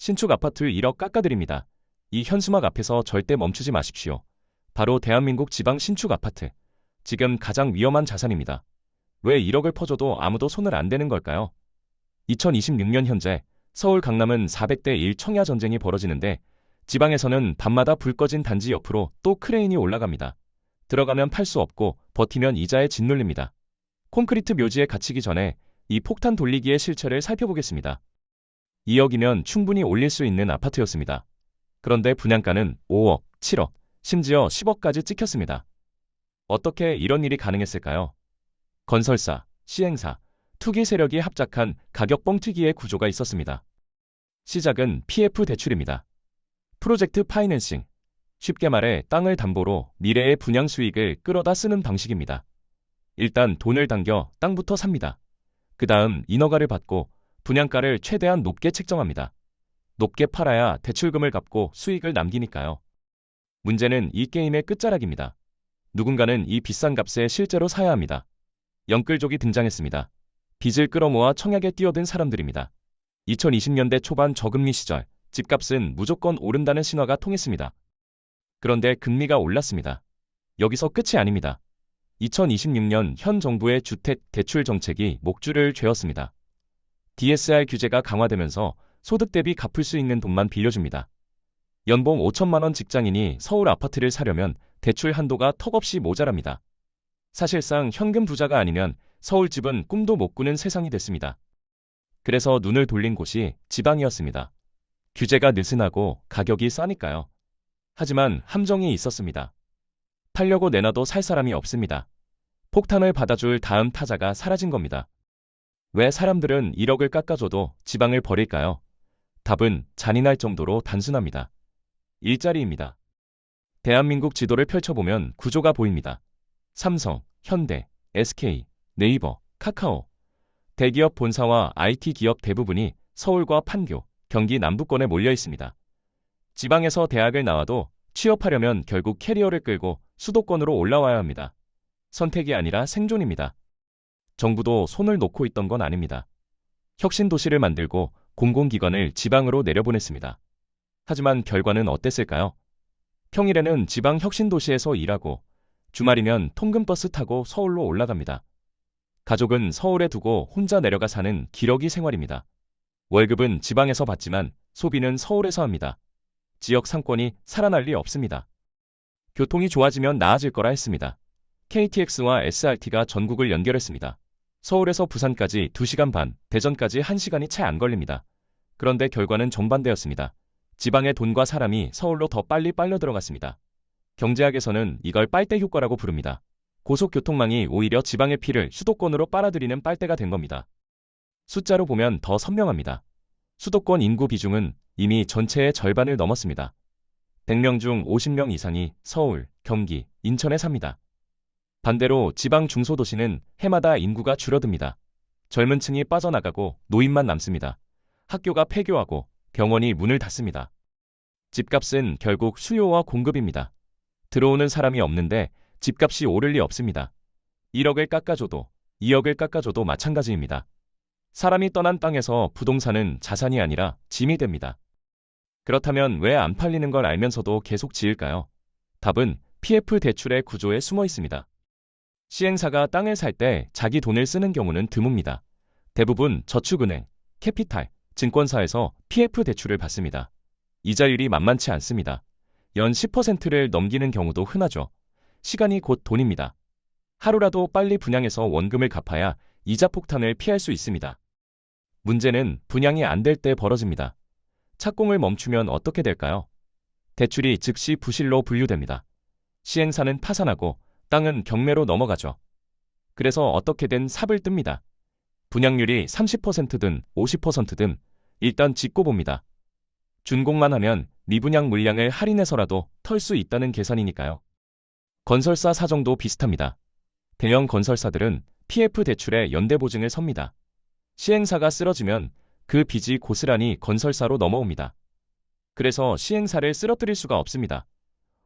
신축 아파트 1억 깎아드립니다. 이 현수막 앞에서 절대 멈추지 마십시오. 바로 대한민국 지방 신축 아파트. 지금 가장 위험한 자산입니다. 왜 1억을 퍼줘도 아무도 손을 안 대는 걸까요? 2026년 현재 서울 강남은 400대 1 청야 전쟁이 벌어지는데 지방에서는 밤마다 불 꺼진 단지 옆으로 또 크레인이 올라갑니다. 들어가면 팔 수 없고 버티면 이자에 짓눌립니다. 콘크리트 묘지에 갇히기 전에 이 폭탄 돌리기의 실체를 살펴보겠습니다. 2억이면 충분히 올릴 수 있는 아파트였습니다. 그런데 분양가는 5억, 7억, 심지어 10억까지 찍혔습니다. 어떻게 이런 일이 가능했을까요? 건설사, 시행사, 투기 세력이 합작한 가격 뻥튀기의 구조가 있었습니다. 시작은 PF 대출입니다. 프로젝트 파이낸싱. 쉽게 말해 땅을 담보로 미래의 분양 수익을 끌어다 쓰는 방식입니다. 일단 돈을 당겨 땅부터 삽니다. 그 다음 인허가를 받고 분양가를 최대한 높게 책정합니다. 높게 팔아야 대출금을 갚고 수익을 남기니까요. 문제는 이 게임의 끝자락입니다. 누군가는 이 비싼 값에 실제로 사야 합니다. 영끌족이 등장했습니다. 빚을 끌어모아 청약에 뛰어든 사람들입니다. 2020년대 초반 저금리 시절 집값은 무조건 오른다는 신화가 통했습니다. 그런데 금리가 올랐습니다. 여기서 끝이 아닙니다. 2026년 현 정부의 주택 대출 정책이 목줄을 죄었습니다. DSR 규제가 강화되면서 소득 대비 갚을 수 있는 돈만 빌려줍니다. 연봉 5천만 원 직장인이 서울 아파트를 사려면 대출 한도가 턱없이 모자랍니다. 사실상 현금 부자가 아니면 서울집은 꿈도 못 꾸는 세상이 됐습니다. 그래서 눈을 돌린 곳이 지방이었습니다. 규제가 느슨하고 가격이 싸니까요. 하지만 함정이 있었습니다. 팔려고 내놔도 살 사람이 없습니다. 폭탄을 받아줄 다음 타자가 사라진 겁니다. 왜 사람들은 1억을 깎아줘도 지방을 버릴까요? 답은 잔인할 정도로 단순합니다. 일자리입니다. 대한민국 지도를 펼쳐보면 구조가 보입니다. 삼성, 현대, SK, 네이버, 카카오. 대기업 본사와 IT 기업 대부분이 서울과 판교, 경기 남부권에 몰려 있습니다. 지방에서 대학을 나와도 취업하려면 결국 캐리어를 끌고 수도권으로 올라와야 합니다. 선택이 아니라 생존입니다. 정부도 손을 놓고 있던 건 아닙니다. 혁신도시를 만들고 공공기관을 지방으로 내려보냈습니다. 하지만 결과는 어땠을까요? 평일에는 지방 혁신도시에서 일하고 주말이면 통근버스 타고 서울로 올라갑니다. 가족은 서울에 두고 혼자 내려가 사는 기러기 생활입니다. 월급은 지방에서 받지만 소비는 서울에서 합니다. 지역 상권이 살아날 리 없습니다. 교통이 좋아지면 나아질 거라 했습니다. KTX와 SRT가 전국을 연결했습니다. 서울에서 부산까지 2시간 반, 대전까지 1시간이 채 안 걸립니다. 그런데 결과는 정반대였습니다. 지방의 돈과 사람이 서울로 더 빨리 빨려 들어갔습니다. 경제학에서는 이걸 빨대 효과라고 부릅니다. 고속교통망이 오히려 지방의 피를 수도권으로 빨아들이는 빨대가 된 겁니다. 숫자로 보면 더 선명합니다. 수도권 인구 비중은 이미 전체의 절반을 넘었습니다. 100명 중 50명 이상이 서울, 경기, 인천에 삽니다. 반대로 지방 중소도시는 해마다 인구가 줄어듭니다. 젊은 층이 빠져나가고 노인만 남습니다. 학교가 폐교하고 병원이 문을 닫습니다. 집값은 결국 수요와 공급입니다. 들어오는 사람이 없는데 집값이 오를 리 없습니다. 1억을 깎아줘도 2억을 깎아줘도 마찬가지입니다. 사람이 떠난 땅에서 부동산은 자산이 아니라 짐이 됩니다. 그렇다면 왜 안 팔리는 걸 알면서도 계속 지을까요? 답은 PF 대출의 구조에 숨어 있습니다. 시행사가 땅을 살 때 자기 돈을 쓰는 경우는 드뭅니다. 대부분 저축은행, 캐피탈, 증권사에서 PF 대출을 받습니다. 이자율이 만만치 않습니다. 연 10%를 넘기는 경우도 흔하죠. 시간이 곧 돈입니다. 하루라도 빨리 분양해서 원금을 갚아야 이자 폭탄을 피할 수 있습니다. 문제는 분양이 안 될 때 벌어집니다. 착공을 멈추면 어떻게 될까요? 대출이 즉시 부실로 분류됩니다. 시행사는 파산하고 땅은 경매로 넘어가죠. 그래서 어떻게든 삽을 뜹니다. 분양률이 30%든 50%든 일단 짓고 봅니다. 준공만 하면 미분양 물량을 할인해서라도 털 수 있다는 계산이니까요. 건설사 사정도 비슷합니다. 대형 건설사들은 PF 대출에 연대보증을 섭니다. 시행사가 쓰러지면 그 빚이 고스란히 건설사로 넘어옵니다. 그래서 시행사를 쓰러뜨릴 수가 없습니다.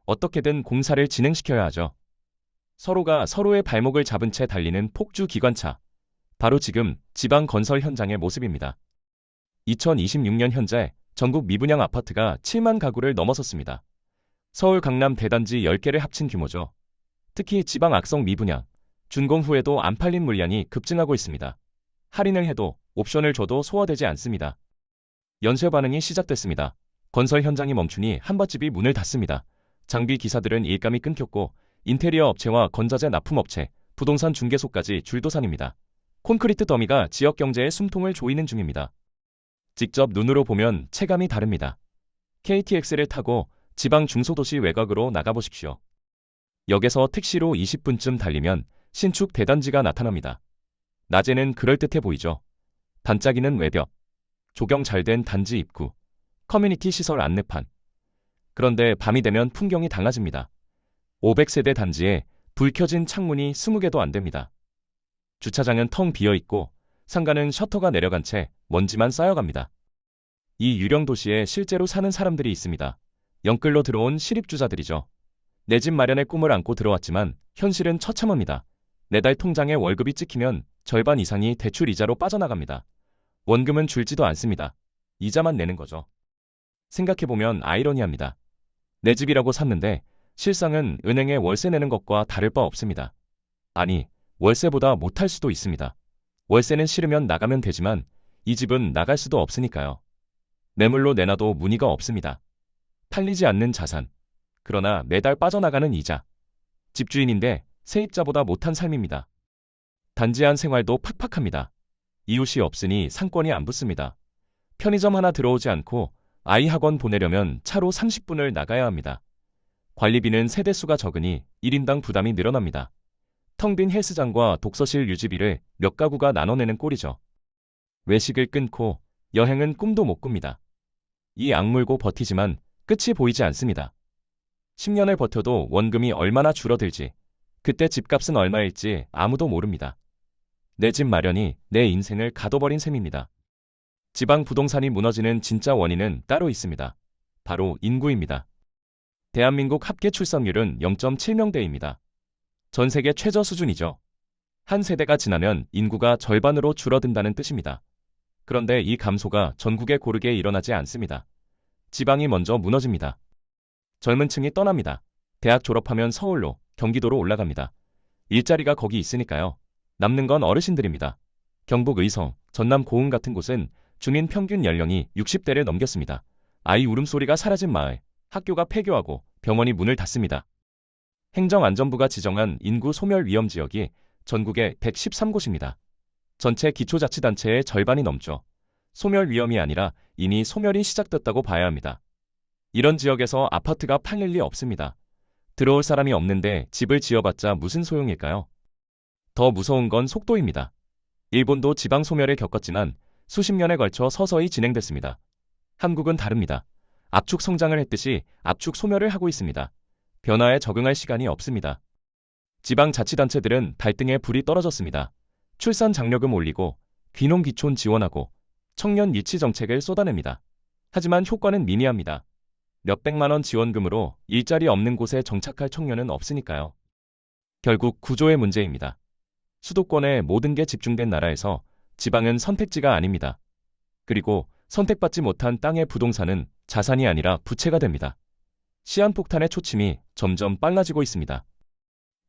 어떻게든 공사를 진행시켜야 하죠. 서로가 서로의 발목을 잡은 채 달리는 폭주 기관차. 바로 지금 지방 건설 현장의 모습입니다. 2026년 현재 전국 미분양 아파트가 7만 가구를 넘어섰습니다. 서울 강남 대단지 10개를 합친 규모죠. 특히 지방 악성 미분양, 준공 후에도 안 팔린 물량이 급증하고 있습니다. 할인을 해도 옵션을 줘도 소화되지 않습니다. 연쇄 반응이 시작됐습니다. 건설 현장이 멈추니 한밭집이 문을 닫습니다. 장비 기사들은 일감이 끊겼고 인테리어 업체와 건자재 납품업체, 부동산 중개소까지 줄도산입니다. 콘크리트 더미가 지역 경제에 숨통을 조이는 중입니다. 직접 눈으로 보면 체감이 다릅니다. KTX를 타고 지방 중소도시 외곽으로 나가보십시오. 역에서 택시로 20분쯤 달리면 신축 대단지가 나타납니다. 낮에는 그럴듯해 보이죠. 반짝이는 외벽, 조경 잘 된 단지 입구, 커뮤니티 시설 안내판. 그런데 밤이 되면 풍경이 달라집니다. 500세대 단지에 불 켜진 창문이 20개도 안 됩니다. 주차장은 텅 비어 있고 상가는 셔터가 내려간 채 먼지만 쌓여갑니다. 이 유령 도시에 실제로 사는 사람들이 있습니다. 영끌로 들어온 시립주자들이죠. 내 집 마련의 꿈을 안고 들어왔지만 현실은 처참합니다. 매달 통장에 월급이 찍히면 절반 이상이 대출 이자로 빠져나갑니다. 원금은 줄지도 않습니다. 이자만 내는 거죠. 생각해보면 아이러니합니다. 내 집이라고 샀는데 실상은 은행에 월세 내는 것과 다를 바 없습니다. 아니, 월세보다 못할 수도 있습니다. 월세는 싫으면 나가면 되지만 이 집은 나갈 수도 없으니까요. 매물로 내놔도 문의가 없습니다. 팔리지 않는 자산, 그러나 매달 빠져나가는 이자. 집주인인데 세입자보다 못한 삶입니다. 단지 안 생활도 팍팍합니다. 이웃이 없으니 상권이 안 붙습니다. 편의점 하나 들어오지 않고 아이 학원 보내려면 차로 30분을 나가야 합니다. 관리비는 세대수가 적으니 1인당 부담이 늘어납니다. 텅 빈 헬스장과 독서실 유지비를 몇 가구가 나눠내는 꼴이죠. 외식을 끊고 여행은 꿈도 못 꿉니다. 이 악물고 버티지만 끝이 보이지 않습니다. 10년을 버텨도 원금이 얼마나 줄어들지, 그때 집값은 얼마일지 아무도 모릅니다. 내 집 마련이 내 인생을 가둬버린 셈입니다. 지방 부동산이 무너지는 진짜 원인은 따로 있습니다. 바로 인구입니다. 대한민국 합계 출산율은 0.7명대입니다. 전 세계 최저 수준이죠. 한 세대가 지나면 인구가 절반으로 줄어든다는 뜻입니다. 그런데 이 감소가 전국에 고르게 일어나지 않습니다. 지방이 먼저 무너집니다. 젊은 층이 떠납니다. 대학 졸업하면 서울로, 경기도로 올라갑니다. 일자리가 거기 있으니까요. 남는 건 어르신들입니다. 경북 의성, 전남 고흥 같은 곳은 주민 평균 연령이 60대를 넘겼습니다. 아이 울음소리가 사라진 마을, 학교가 폐교하고 병원이 문을 닫습니다. 행정안전부가 지정한 인구 소멸 위험 지역이 전국에 113곳입니다. 전체 기초자치단체의 절반이 넘죠. 소멸 위험이 아니라 이미 소멸이 시작됐다고 봐야 합니다. 이런 지역에서 아파트가 팔릴 리 없습니다. 들어올 사람이 없는데 집을 지어봤자 무슨 소용일까요? 더 무서운 건 속도입니다. 일본도 지방 소멸을 겪었지만 수십 년에 걸쳐 서서히 진행됐습니다. 한국은 다릅니다. 압축 성장을 했듯이 압축 소멸을 하고 있습니다. 변화에 적응할 시간이 없습니다. 지방자치단체들은 발등에 불이 떨어졌습니다. 출산 장려금 올리고 귀농귀촌 지원하고 청년 유치 정책을 쏟아냅니다. 하지만 효과는 미미합니다. 몇백만 원 지원금으로 일자리 없는 곳에 정착할 청년은 없으니까요. 결국 구조의 문제입니다. 수도권에 모든 게 집중된 나라에서 지방은 선택지가 아닙니다. 그리고 선택받지 못한 땅의 부동산은 자산이 아니라 부채가 됩니다. 시한폭탄의 초침이 점점 빨라지고 있습니다.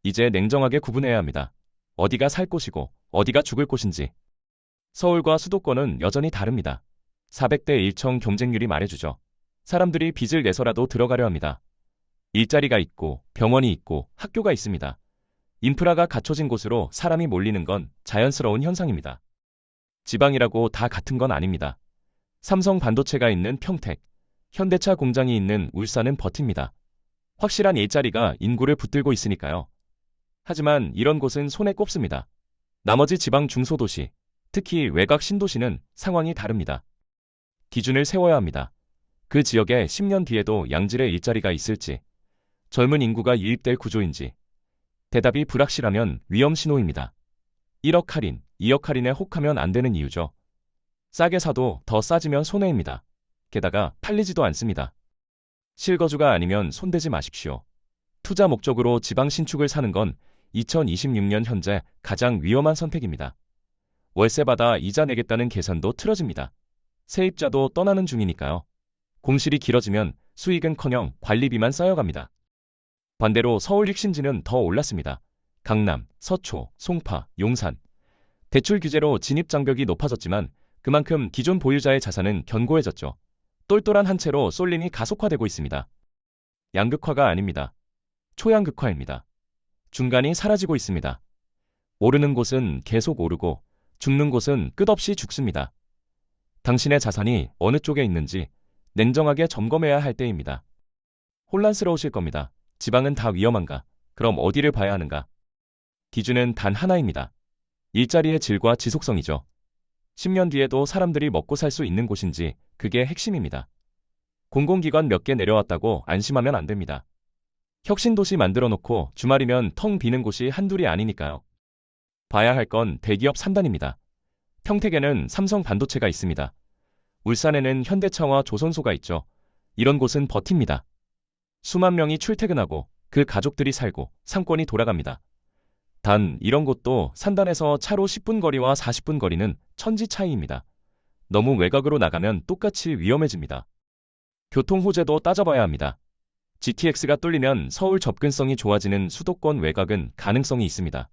이제 냉정하게 구분해야 합니다. 어디가 살 곳이고 어디가 죽을 곳인지. 서울과 수도권은 여전히 다릅니다. 400대 1청 경쟁률이 말해주죠. 사람들이 빚을 내서라도 들어가려 합니다. 일자리가 있고 병원이 있고 학교가 있습니다. 인프라가 갖춰진 곳으로 사람이 몰리는 건 자연스러운 현상입니다. 지방이라고 다 같은 건 아닙니다. 삼성 반도체가 있는 평택, 현대차 공장이 있는 울산은 버팁니다. 확실한 일자리가 인구를 붙들고 있으니까요. 하지만 이런 곳은 손에 꼽습니다. 나머지 지방 중소도시, 특히 외곽 신도시는 상황이 다릅니다. 기준을 세워야 합니다. 그 지역에 10년 뒤에도 양질의 일자리가 있을지, 젊은 인구가 유입될 구조인지. 대답이 불확실하면 위험 신호입니다. 1억 할인, 2억 할인에 혹하면 안 되는 이유죠. 싸게 사도 더 싸지면 손해입니다. 게다가 팔리지도 않습니다. 실거주가 아니면 손대지 마십시오. 투자 목적으로 지방 신축을 사는 건 2026년 현재 가장 위험한 선택입니다. 월세 받아 이자 내겠다는 계산도 틀어집니다. 세입자도 떠나는 중이니까요. 공실이 길어지면 수익은커녕 관리비만 쌓여갑니다. 반대로 서울 익신지는 더 올랐습니다. 강남, 서초, 송파, 용산. 대출 규제로 진입 장벽이 높아졌지만 그만큼 기존 보유자의 자산은 견고해졌죠. 똘똘한 한 채로 쏠림이 가속화되고 있습니다. 양극화가 아닙니다. 초양극화입니다. 중간이 사라지고 있습니다. 오르는 곳은 계속 오르고 죽는 곳은 끝없이 죽습니다. 당신의 자산이 어느 쪽에 있는지 냉정하게 점검해야 할 때입니다. 혼란스러우실 겁니다. 지방은 다 위험한가? 그럼 어디를 봐야 하는가? 기준은 단 하나입니다. 일자리의 질과 지속성이죠. 10년 뒤에도 사람들이 먹고 살 수 있는 곳인지 그게 핵심입니다. 공공기관 몇 개 내려왔다고 안심하면 안 됩니다. 혁신도시 만들어 놓고 주말이면 텅 비는 곳이 한둘이 아니니까요. 봐야 할 건 대기업 3단입니다. 평택에는 삼성 반도체가 있습니다. 울산에는 현대차와 조선소가 있죠. 이런 곳은 버팁니다. 수만 명이 출퇴근하고 그 가족들이 살고 상권이 돌아갑니다. 단 이런 곳도 산단에서 차로 10분 거리와 40분 거리는 천지 차이입니다. 너무 외곽으로 나가면 똑같이 위험해집니다. 교통 호재도 따져봐야 합니다. GTX가 뚫리면 서울 접근성이 좋아지는 수도권 외곽은 가능성이 있습니다.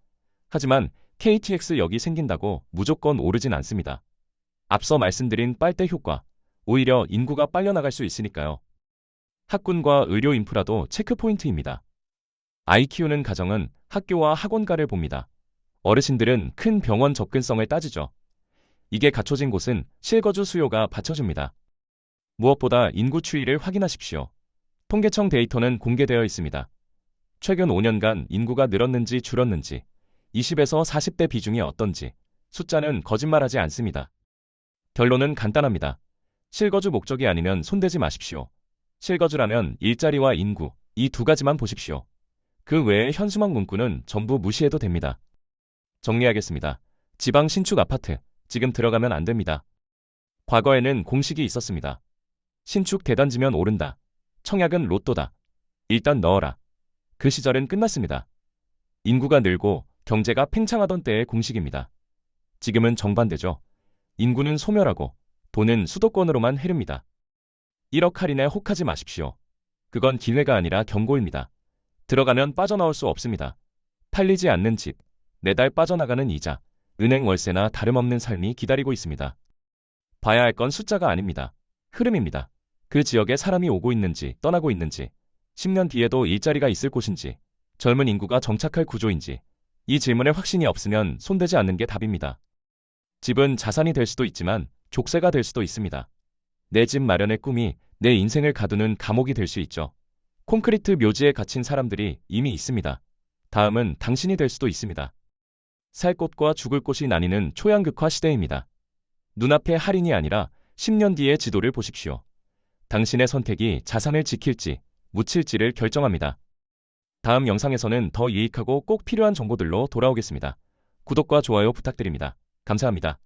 하지만 KTX역이 생긴다고 무조건 오르진 않습니다. 앞서 말씀드린 빨대 효과, 오히려 인구가 빨려나갈 수 있으니까요. 학군과 의료 인프라도 체크포인트입니다. 아이 키우는 가정은 학교와 학원가를 봅니다. 어르신들은 큰 병원 접근성을 따지죠. 이게 갖춰진 곳은 실거주 수요가 받쳐줍니다. 무엇보다 인구 추이를 확인하십시오. 통계청 데이터는 공개되어 있습니다. 최근 5년간 인구가 늘었는지 줄었는지, 20에서 40대 비중이 어떤지, 숫자는 거짓말하지 않습니다. 결론은 간단합니다. 실거주 목적이 아니면 손대지 마십시오. 실거주라면 일자리와 인구, 이 두 가지만 보십시오. 그 외의 현수막 문구는 전부 무시해도 됩니다. 정리하겠습니다. 지방 신축 아파트, 지금 들어가면 안 됩니다. 과거에는 공식이 있었습니다. 신축 대단지면 오른다. 청약은 로또다. 일단 넣어라. 그 시절은 끝났습니다. 인구가 늘고 경제가 팽창하던 때의 공식입니다. 지금은 정반대죠. 인구는 소멸하고 돈은 수도권으로만 흐릅니다. 1억 할인에 혹하지 마십시오. 그건 기회가 아니라 경고입니다. 들어가면 빠져나올 수 없습니다. 팔리지 않는 집, 매달 빠져나가는 이자, 은행 월세나 다름없는 삶이 기다리고 있습니다. 봐야 할 건 숫자가 아닙니다. 흐름입니다. 그 지역에 사람이 오고 있는지 떠나고 있는지, 10년 뒤에도 일자리가 있을 곳인지, 젊은 인구가 정착할 구조인지, 이 질문에 확신이 없으면 손대지 않는 게 답입니다. 집은 자산이 될 수도 있지만 족쇄가 될 수도 있습니다. 내 집 마련의 꿈이 내 인생을 가두는 감옥이 될 수 있죠. 콘크리트 묘지에 갇힌 사람들이 이미 있습니다. 다음은 당신이 될 수도 있습니다. 살 곳과 죽을 곳이 나뉘는 초양극화 시대입니다. 눈앞의 할인이 아니라 10년 뒤의 지도를 보십시오. 당신의 선택이 자산을 지킬지 묻힐지를 결정합니다. 다음 영상에서는 더 유익하고 꼭 필요한 정보들로 돌아오겠습니다. 구독과 좋아요 부탁드립니다. 감사합니다.